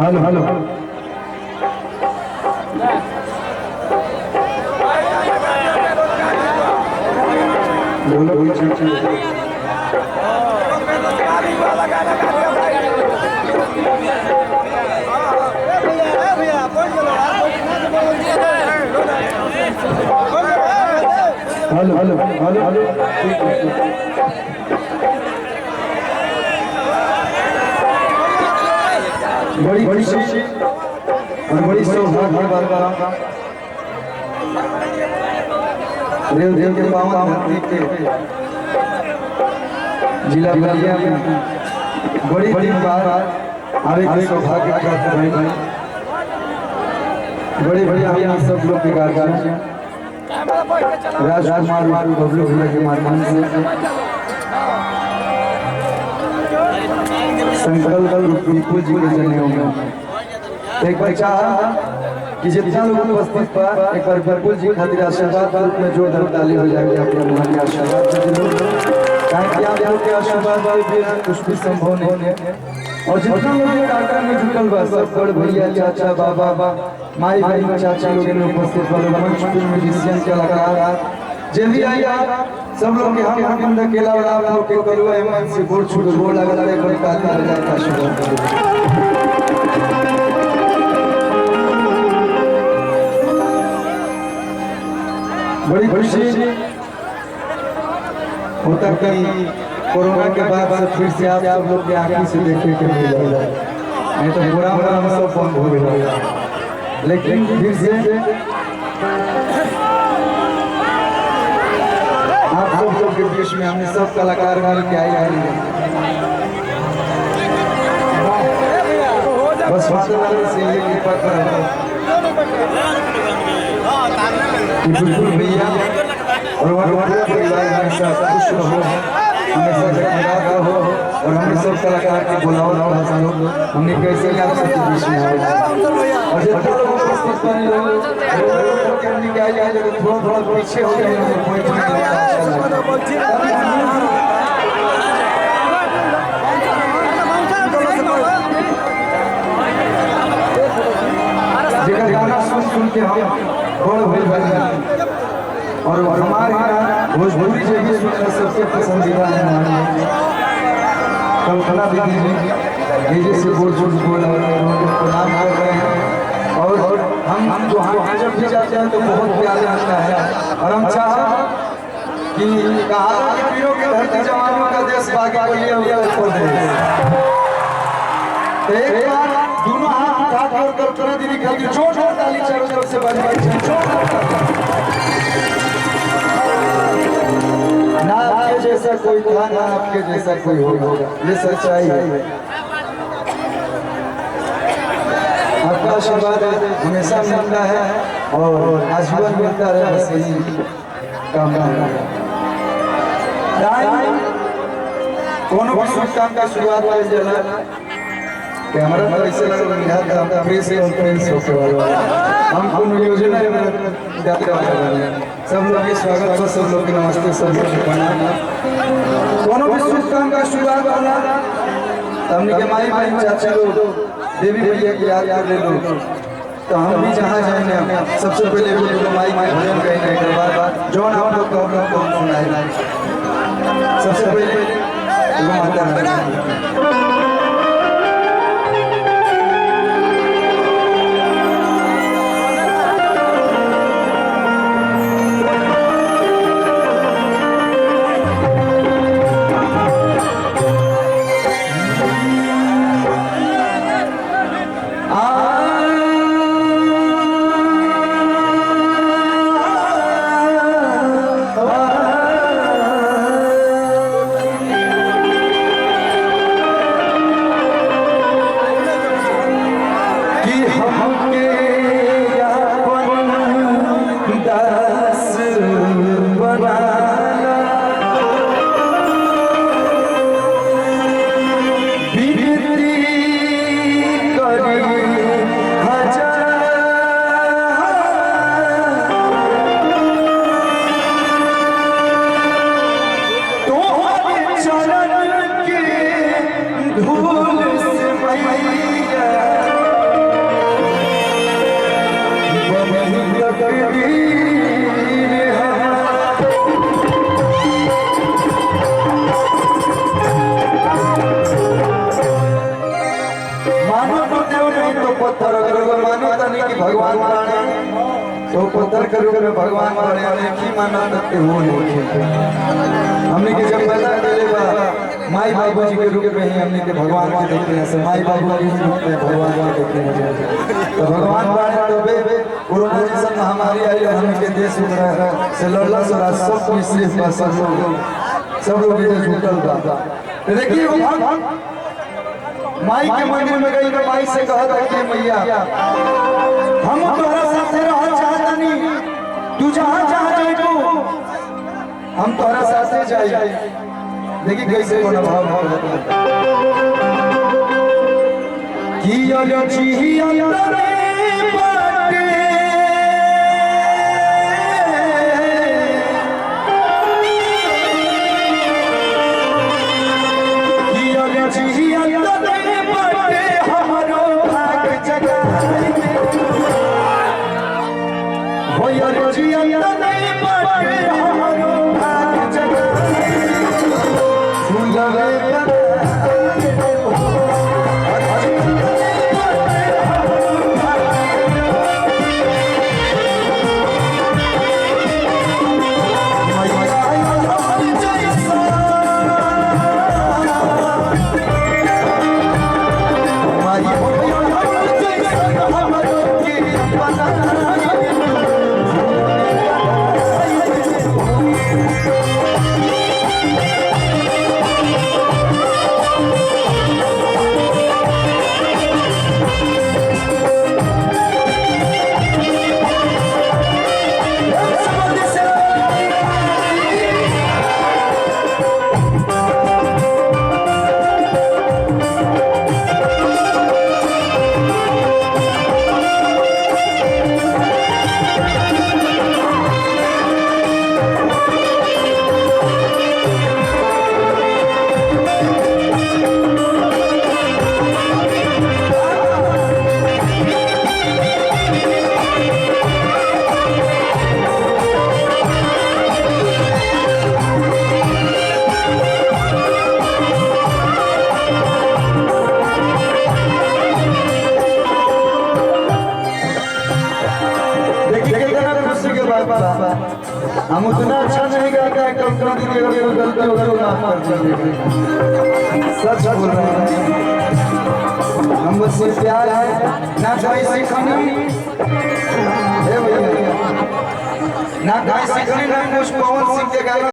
Hello hello बोलो बोलो hello hello hello hello बड़ी बड़ी और बड़ी सौभाग्य की बात का देव देव के पावन धरती के जिला बलिया में बड़ी बड़ी बार आवे के सौभाग्य प्राप्त भइल। बड़ी बड़ी हम सब लोग के गार्जियन राजकुमार बबलू भैया के माध्यम से संकल्प विपुल जी के जने होंगे। एक बार चाहा कि जितना लोग उपस्थित पर एक बार विपुल जी खातिर आशीर्वाद के रूप में जोरदार ताली हो जाएगी अपने महान आशीर्वाद ताकि आप लोग के आशीर्वाद कुछ भी संभव नहीं है। और जितना लोग कार्यक्रम में जुटल बा सब बड़ भैया चाचा बाबा माई बहन चाची लोग उपस्थित बा मंच पे म्यूजिशियन कलाकार जे भी आया सब लोग के हम अरविंद अकेला वाला आप लोग के करुआ एमएन से गोड़ छूट गोड़ लगा है कोई काता रह जाता शुरू बड़ी खुशी होता कि कोरोना के बाद फिर से आप सब लोग के आंखों से देखे के मिल जाए नहीं तो बुरा हम सब बंद हो गया। लेकिन फिर से आप सब लोग के बीच में हमने सब कलाकार के आई बस से ये कृपा कर बिल्कुल भैया और पूरा परिवार हमेशा खुश रहो हमेशा जगमगाता हो और हमें सब कलाकार के बुलाओ हमने कैसे ही आप सबके बीच में आए और जितना लोग उपस्थित बने लोग के हमने क्या किया जब थोड़ा थोड़ा पीछे हो गए हैं कोई जगह गाना सुन के हम बड़ भइल बने और हमारे यहाँ भोजपुरी जो भी सुनना सबसे पसंदीदा है हमारे कल्पना दीदी जी से बोल नाम कर रहे हैं और हम जो हम जब भी जाते हैं तो बहुत प्यार लगता है और हम चाहा कि कहा कि पीरों के धरती जवानों का देश बाकी को लिए हुआ छोड़ दे तो एक बार दोनों हाथ उठाकर कल्पना दीदी खातिर जोरदार ताली चारों तरफ से बजाई ना आपके जैसा कोई था ना आपके जैसा कोई होगा ये सच्चाई है। आपका आशीर्वाद हमेशा मिलता है और आजीवन मिलता रहे बस यही कामना है। कोनो भी शुभ काम का शुरुआत कर जाला कैमरा पर ऐसे लगा प्रेस कॉन्फ्रेंस होके वाला हम कोनो योजना में जाते वाले सब लोग के स्वागत है सब लोग के नमस्ते सब लोग के प्रणाम। कोनो भी शुभ काम का शुरुआत वाला हमने के माई बहन चाचा लोग देवी भैया की याद कर ले लो तो हम भी जहाँ जाएंगे सबसे पहले बोलो माई भजन कहेंगे के बाद जो आप लोग को सुनाए सबसे पहले माता रानी तो पत्थर के रूप में भगवान बने अनेकी मानव करते हो हमने के जब पैदा करे बा माई बाबू जी के रूप में ही हमने के भगवान के देखते हैं से माई बाबू के रूप में भगवान के देखते हैं तो भगवान बने तबे कोरोना जैसा महामारी आई हमने के देश में से लड़ला सरा सब सिर्फ सब लोग इधर जुटल बा देखिए माई के मंदिर में गई तो माई से कहा था कि मैया हम तुम्हारा साथ रहना चाहता नहीं तू जहाँ जहाँ जाए तो हम तुम्हारा साथ जाए देखिए कैसे कोना भाव कि अजी अंतरे बाटे कि अजी अंतरे बाटे हमारो भाग जगाए हो अजी अंतरे बाटे हमारो भाग जगाए फूलवे हम उतना अच्छा नहीं गाता है कम गलती होगा तो माफ कर दीजिए सच बोल रहे हैं हम मुझसे प्यार है ना कोई सीखनी ना कोई सीखनी ना कुछ पवन सिंह के गाना